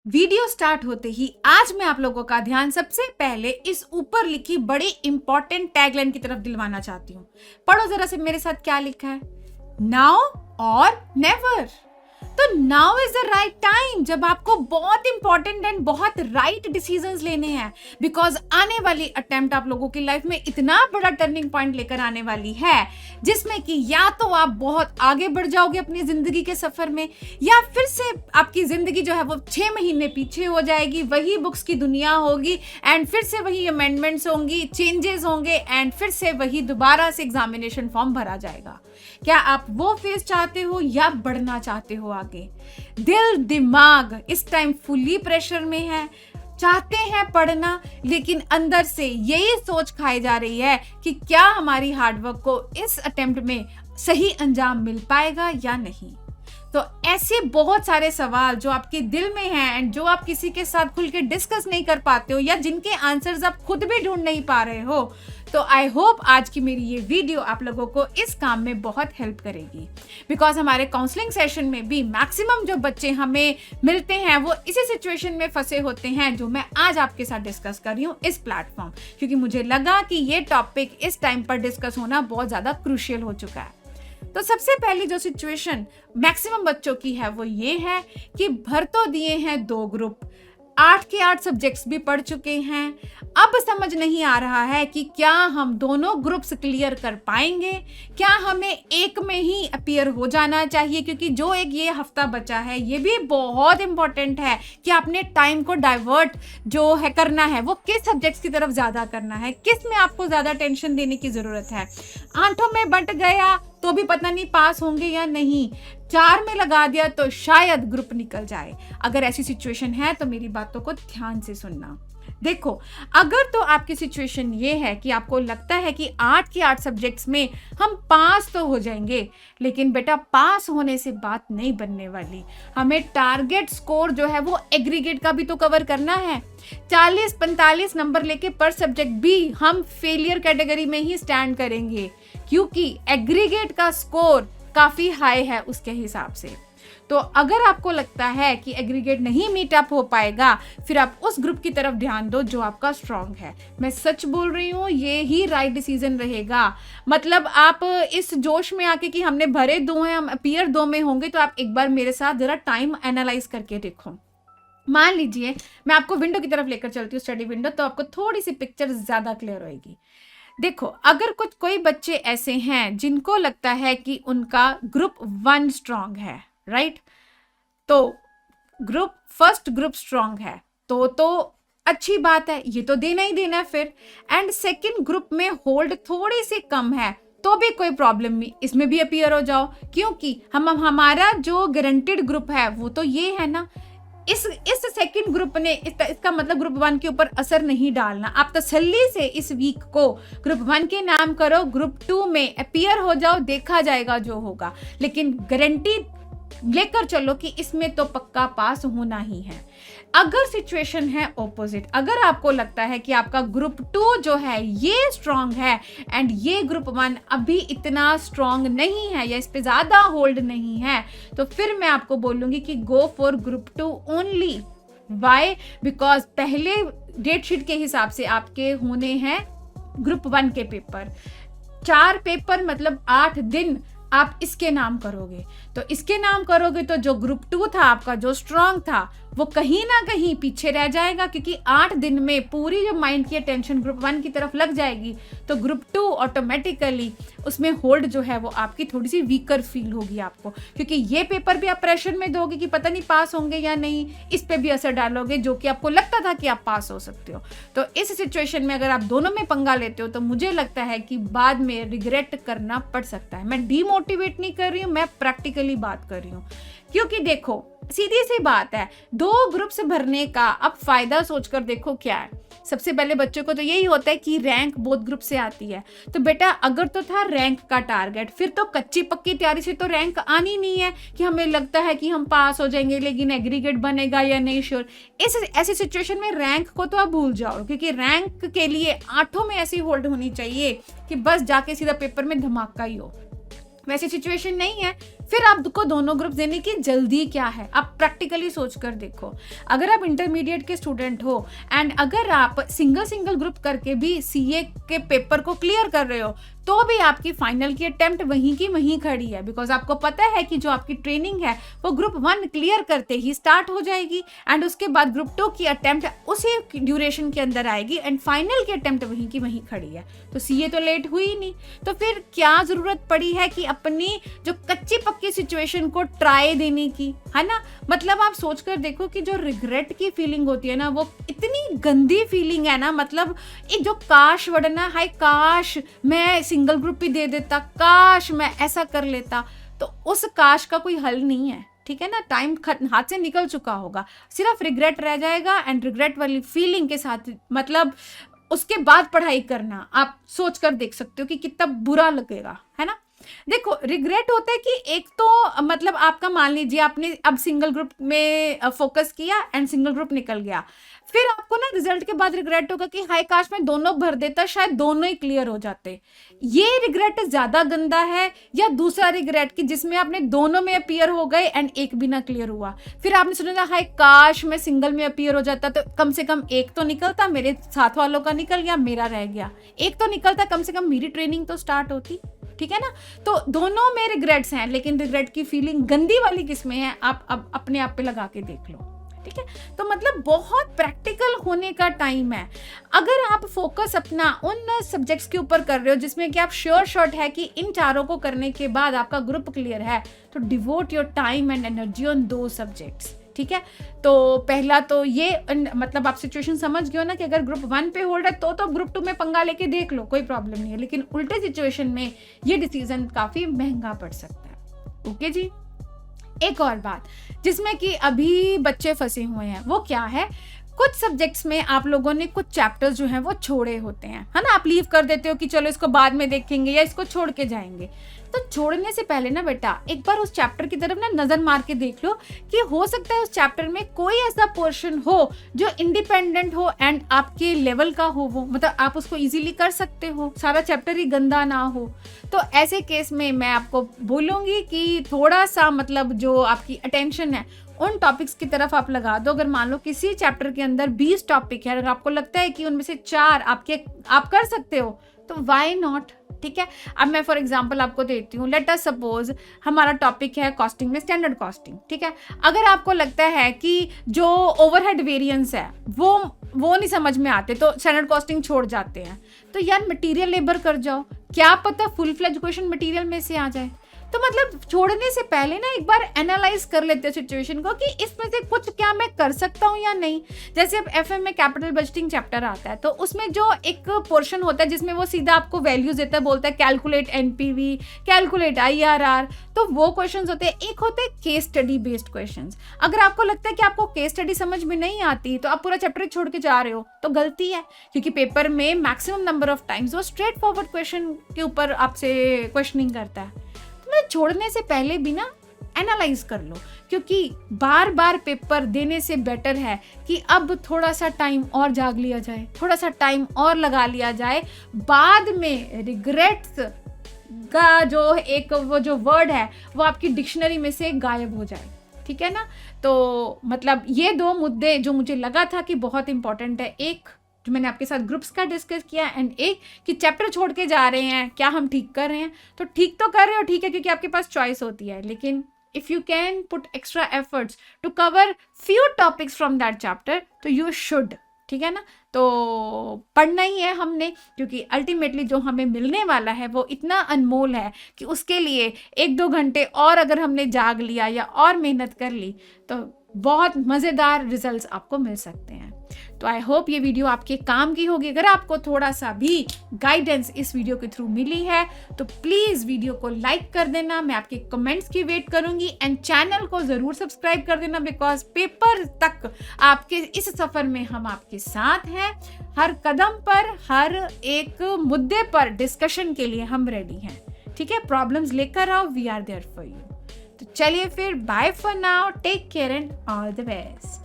Video start होते ही आज मैं आप लोगों का ध्यान सबसे पहले इस ऊपर लिखी बड़ी इंपॉर्टेंट टैगलाइन की तरफ दिलवाना चाहती हूँ। पढ़ो जरा से मेरे साथ क्या लिखा है, नाउ और नेवर। तो now is the right time, जब आपको बहुत इंपॉर्टेंट एंड बहुत राइट डिसीजंस लेने हैं, बिकॉज आने वाली अटेम्प्ट आप लोगों की लाइफ में इतना बड़ा टर्निंग पॉइंट लेकर आने वाली है, जिसमें कि या तो आप बहुत आगे बढ़ जाओगे अपनी जिंदगी के सफर में, या फिर से आपकी जिंदगी जो है वो 6 महीने पीछे हो जाएगी, वही बुक्स की दुनिया होगी एंड फिर से वही अमेंडमेंट्स होंगी, चेंजेस होंगे एंड फिर से वही दोबारा से एग्जामिनेशन फॉर्म भरा जाएगा। क्या आप वो फेज चाहते हो या बढ़ना चाहते हो आगे? दिल दिमाग इस टाइम फुली प्रेशर में है, चाहते हैं पढ़ना, लेकिन अंदर से यही सोच खाई जा रही है कि क्या हमारी हार्डवर्क को इस अटेम्प्ट में सही अंजाम मिल पाएगा या नहीं। तो ऐसे बहुत सारे सवाल जो आपके दिल में हैं एंड जो आप किसी के साथ खुल के डिस्कस नहीं कर पाते हो या जिनके आंसर्स आप खुद भी ढूंढ नहीं पा रहे हो, तो आई होप आज की मेरी ये वीडियो आप लोगों को इस काम में बहुत हेल्प करेगी। बिकॉज हमारे काउंसलिंग सेशन में भी मैक्सिमम जो बच्चे हमें मिलते हैं वो इसी सिचुएशन में फंसे होते हैं जो मैं आज आपके साथ डिस्कस कर रही हूँ इस प्लेटफॉर्म, क्योंकि मुझे लगा कि ये टॉपिक इस टाइम पर डिस्कस होना बहुत ज़्यादा क्रूशियल हो चुका है। तो सबसे पहली जो सिचुएशन मैक्सिमम बच्चों की है वो ये है कि भर तो दिए हैं 2 ग्रुप, 8 के 8 सब्जेक्ट्स भी पढ़ चुके हैं, अब समझ नहीं आ रहा है कि क्या हम दोनों ग्रुप्स क्लियर कर पाएंगे, क्या हमें एक में ही अपीयर हो जाना चाहिए, क्योंकि जो एक ये हफ्ता बचा है ये भी बहुत इंपॉर्टेंट है कि आपने टाइम को डाइवर्ट जो है करना है वो किस सब्जेक्ट्स की तरफ ज़्यादा करना है, किस में आपको ज़्यादा टेंशन देने की ज़रूरत है। 8 में बंट गया तो भी पता नहीं पास होंगे या नहीं, 4 में लगा दिया तो शायद ग्रुप निकल जाए। अगर ऐसी सिचुएशन है तो मेरी बातों को ध्यान से सुनना। देखो, अगर तो आपकी सिचुएशन ये है कि आपको लगता है कि 8 के 8 सब्जेक्ट्स में हम पास तो हो जाएंगे, लेकिन बेटा पास होने से बात नहीं बनने वाली, हमें टारगेट स्कोर जो है वो एग्रीगेट का भी तो कवर करना है। 40-45 नंबर लेके पर सब्जेक्ट भी हम फेलियर कैटेगरी में ही स्टैंड करेंगे, क्योंकि एग्रीगेट का स्कोर काफी हाई है उसके हिसाब से। तो अगर आपको लगता है कि एग्रीगेट नहीं मीट अप हो पाएगा, फिर आप उस ग्रुप की तरफ ध्यान दो जो आपका स्ट्रांग है। मैं सच बोल रही हूँ, ये ही राइट डिसीजन रहेगा। मतलब आप इस जोश में आके कि हमने भरे 2 हैं, हम अपीयर 2 में होंगे, तो आप एक बार मेरे साथ जरा टाइम एनालाइज करके देखो। मान लीजिए मैं आपको विंडो की तरफ लेकर चलती हूँ, स्टडी विंडो, तो आपको थोड़ी सी पिक्चर ज्यादा क्लियर होगी। देखो, अगर कोई बच्चे ऐसे हैं जिनको लगता है कि उनका ग्रुप 1 स्ट्रांग है, राइट, तो फर्स्ट ग्रुप स्ट्रांग है तो अच्छी बात है, ये तो देना ही देना है फिर। एंड सेकंड ग्रुप में होल्ड थोड़ी सी कम है तो भी कोई प्रॉब्लम नहीं, इसमें भी अपीयर हो जाओ, क्योंकि हमारा जो गारंटेड ग्रुप है वो तो ये है ना। इस सेकंड ग्रुप ने इसका मतलब ग्रुप 1 के ऊपर असर नहीं डालना। आप तसल्ली से इस वीक को ग्रुप 1 के नाम करो, ग्रुप 2 में अपीयर हो जाओ, देखा जाएगा जो होगा, लेकिन गारंटी लेकर चलो कि इसमें तो पक्का पास होना ही है। अगर सिचुएशन है ऑपोजिट, अगर आपको लगता है कि आपका ग्रुप 2 जो है ये स्ट्रांग है एंड ये ग्रुप 1 अभी इतना स्ट्रांग नहीं है या इस पे ज्यादा होल्ड नहीं है, तो फिर मैं आपको बोलूंगी कि go for group 2 only. Why? Because पहले डेट शीट के हिसाब से आपके होने हैं ग्रुप 1 के पेपर, 4 पेपर मतलब 8 दिन आप इसके नाम करोगे। तो इसके नाम करोगे तो जो ग्रुप 2 था आपका, जो स्ट्रांग था, वो कहीं ना कहीं पीछे रह जाएगा, क्योंकि 8 दिन में पूरी जो माइंड की अटेंशन ग्रुप 1 की तरफ लग जाएगी, तो ग्रुप 2 ऑटोमेटिकली उसमें होल्ड जो है वो आपकी थोड़ी सी वीकर फील होगी आपको, क्योंकि ये पेपर भी आप प्रेशर में दोगे कि पता नहीं पास होंगे या नहीं, इस पे भी असर डालोगे जो कि आपको लगता था कि आप पास हो सकते हो। तो इस सिचुएशन में अगर आप दोनों में पंगा लेते हो तो मुझे लगता है कि बाद में रिग्रेट करना पड़ सकता है। मैं डीमोटिवेट नहीं कर रही हूँ, मैं प्रैक्टिकली बात कर रही हूँ, क्योंकि देखो सीधी सी बात है, 2 ग्रुप्स भरने का अब फायदा सोचकर देखो क्या है। सबसे पहले बच्चों को तो यही होता है कि रैंक बोथ ग्रुप से आती है, तो बेटा अगर तो था रैंक का टारगेट, फिर तो कच्ची पक्की तैयारी से तो रैंक आनी नहीं है कि हमें लगता है कि हम पास हो जाएंगे लेकिन एग्रीगेट बनेगा या नहीं श्योर। ऐसी सिचुएशन में रैंक को तो आप भूल जाओ, क्योंकि रैंक के लिए 8 में ऐसी होल्ड होनी चाहिए कि बस जाके सीधा पेपर में धमाका ही हो। वैसी सिचुएशन नहीं है, फिर आपको दोनों ग्रुप देने की जल्दी क्या है? आप प्रैक्टिकली सोच कर देखो। अगर आप इंटरमीडिएट के स्टूडेंट हो एंड अगर आप सिंगल ग्रुप करके भी सीए के पेपर को क्लियर कर रहे हो, तो भी आपकी फाइनल की अटेम्प्ट वहीं की वहीं खड़ी है, बिकॉज आपको पता है कि जो आपकी ट्रेनिंग है वो ग्रुप 1 क्लियर करते ही स्टार्ट हो जाएगी एंड उसके बाद ग्रुप 2 की अटेम्प्ट उसी ड्यूरेशन के अंदर आएगी एंड फाइनल की अटेम्प्ट वहीं की वहीं खड़ी है। तो सीए तो लेट हुई ही नहीं, तो फिर क्या जरूरत पड़ी है कि अपनी जो कच्ची पक्की सिचुएशन को ट्राई देने की, है ना? मतलब आप सोच कर देखो कि जो रिग्रेट की फीलिंग होती है ना, वो इतनी गंदी फीलिंग है ना, मतलब एक जो काश वर्ड ना, हाय काश मैं सिंगल ग्रुप भी दे देता, काश मैं ऐसा कर लेता, तो उस काश का कोई हल नहीं है, ठीक है ना? टाइम हाथ से निकल चुका होगा, सिर्फ रिग्रेट रह जाएगा एंड रिग्रेट वाली फीलिंग के साथ मतलब उसके बाद पढ़ाई करना आप सोच कर देख सकते हो कि कितना बुरा लगेगा, है ना? देखो रिग्रेट होता है कि एक तो मतलब आपका मान लीजिए आपने अब सिंगल ग्रुप में फोकस किया एंड सिंगल ग्रुप निकल गया, फिर आपको ना रिजल्ट के बाद रिग्रेट होगा कि हाय काश मैं दोनों भर देता, शायद दोनों ही क्लियर हो जाते। ये रिग्रेट ज्यादा गंदा है या दूसरा रिग्रेट कि जिसमें आपने दोनों में अपीयर हो गए एंड एक भी ना क्लियर हुआ, फिर आपने सोचा हाय काश मैं सिंगल में अपीयर हो जाता तो कम से कम एक तो निकलता, मेरे साथ वालों का निकल गया, मेरा रह गया, एक तो निकलता, कम से कम मेरी ट्रेनिंग तो स्टार्ट होती, ठीक है ना? तो दोनों में रिग्रेट्स हैं, लेकिन रिग्रेट की फीलिंग गंदी वाली किसमें है आप अब अपने आप पे लगा के देख लो, ठीक है? तो मतलब बहुत प्रैक्टिकल होने का टाइम है। अगर आप फोकस अपना उन सब्जेक्ट्स के ऊपर कर रहे हो जिसमें कि आप श्योर शॉट है कि इन चारों को करने के बाद आपका ग्रुप क्लियर है, तो devote your time and energy on दो सब्जेक्ट्स, ठीक है? तो पहला तो ये मतलब आप सिचुएशन समझ गए हो ना कि अगर ग्रुप 1 पे होल्ड है तो ग्रुप 2 में पंगा लेके देख लो, कोई प्रॉब्लम नहीं है, लेकिन उल्टे सिचुएशन में ये डिसीजन काफी महंगा पड़ सकता है। ओके जी। एक और बात जिसमें कि अभी बच्चे फंसे हुए हैं वो क्या है, कुछ सब्जेक्ट्स में आप लोगों ने कुछ चैप्टर्स जो हैं वो छोड़े होते हैं, है ना? आप लीव कर देते हो कि चलो इसको बाद में देखेंगे या इसको छोड़ के जाएंगे। तो छोड़ने से पहले ना बेटा एक बार उस चैप्टर की तरफ ना नजर मार के देख लो कि हो सकता है उस चैप्टर में कोई ऐसा पोर्शन हो जो इंडिपेंडेंट हो एंड आपके लेवल का हो, वो मतलब आप उसको इजीली कर सकते हो, सारा चैप्टर ही गंदा ना हो। तो ऐसे केस में मैं आपको बोलूँगी कि थोड़ा सा मतलब जो आपकी अटेंशन है उन टॉपिक्स की तरफ आप लगा दो। अगर मान लो किसी चैप्टर के अंदर 20 टॉपिक है, अगर आपको लगता है कि उनमें से 4 आप कर सकते हो तो वाई नॉट, ठीक है? अब मैं फॉर एग्जांपल आपको देती हूँ, लेट अस सपोज हमारा टॉपिक है कॉस्टिंग में स्टैंडर्ड कॉस्टिंग, ठीक है? अगर आपको लगता है कि जो ओवरहेड वेरिएंस है वो नहीं समझ में आते तो स्टैंडर्ड कॉस्टिंग छोड़ जाते हैं, तो यार मटेरियल लेबर कर जाओ, क्या पता फुल फ्लेज क्वेश्चन मटेरियल में से आ जाए। तो मतलब छोड़ने से पहले ना एक बार एनालाइज कर लेते हैं सिचुएशन को कि इसमें से कुछ क्या मैं कर सकता हूँ या नहीं। जैसे अब एफएम में कैपिटल बजटिंग चैप्टर आता है, तो उसमें जो एक पोर्शन होता है जिसमें वो सीधा आपको वैल्यूज देता है, बोलता है कैलकुलेट एनपीवी, कैलकुलेट आईआरआर, तो वो क्वेश्चंस होते हैं। एक होते हैं केस स्टडी बेस्ड क्वेश्चंस। अगर आपको लगता है कि आपको केस स्टडी समझ में नहीं आती तो आप पूरा चैप्टर छोड़ के जा रहे हो तो गलती है, क्योंकि पेपर में मैक्सिमम नंबर ऑफ टाइम्स वो स्ट्रेट फॉरवर्ड क्वेश्चन के ऊपर आपसे क्वेश्चनिंग करता है। छोड़ने से पहले भी ना एनालाइज कर लो, क्योंकि बार बार पेपर देने से बेटर है कि अब थोड़ा सा टाइम और जाग लिया जाए, थोड़ा सा टाइम और लगा लिया जाए, बाद में रिग्रेट्स का जो एक वो जो वर्ड है वो आपकी डिक्शनरी में से गायब हो जाए, ठीक है ना? तो मतलब ये 2 मुद्दे जो मुझे लगा था कि बहुत इंपॉर्टेंट है, एक जो मैंने आपके साथ ग्रुप्स का डिस्कस किया एंड एक कि चैप्टर छोड़ के जा रहे हैं, क्या हम ठीक कर रहे हैं? तो ठीक तो कर रहे हो, ठीक है, क्योंकि आपके पास चॉइस होती है, लेकिन if you can put extra efforts to cover few topics from that chapter तो यू शुड, ठीक है ना? तो पढ़ना ही है हमने, क्योंकि अल्टीमेटली जो हमें मिलने वाला है वो इतना अनमोल है कि उसके लिए 1-2 घंटे और अगर हमने जाग लिया या और मेहनत कर ली तो बहुत मज़ेदार रिजल्ट्स आपको मिल सकते हैं। तो आई होप ये वीडियो आपके काम की होगी। अगर आपको थोड़ा सा भी गाइडेंस इस वीडियो के थ्रू मिली है तो प्लीज़ वीडियो को लाइक कर देना, मैं आपके कमेंट्स की वेट करूंगी एंड चैनल को ज़रूर सब्सक्राइब कर देना, बिकॉज पेपर तक आपके इस सफ़र में हम आपके साथ हैं। हर कदम पर, हर एक मुद्दे पर डिस्कशन के लिए हम रेडी हैं, ठीक है? प्रॉब्लम्स लेकर आओ, we are there for you. तो चलिए फिर, bye for now, take care and all the best.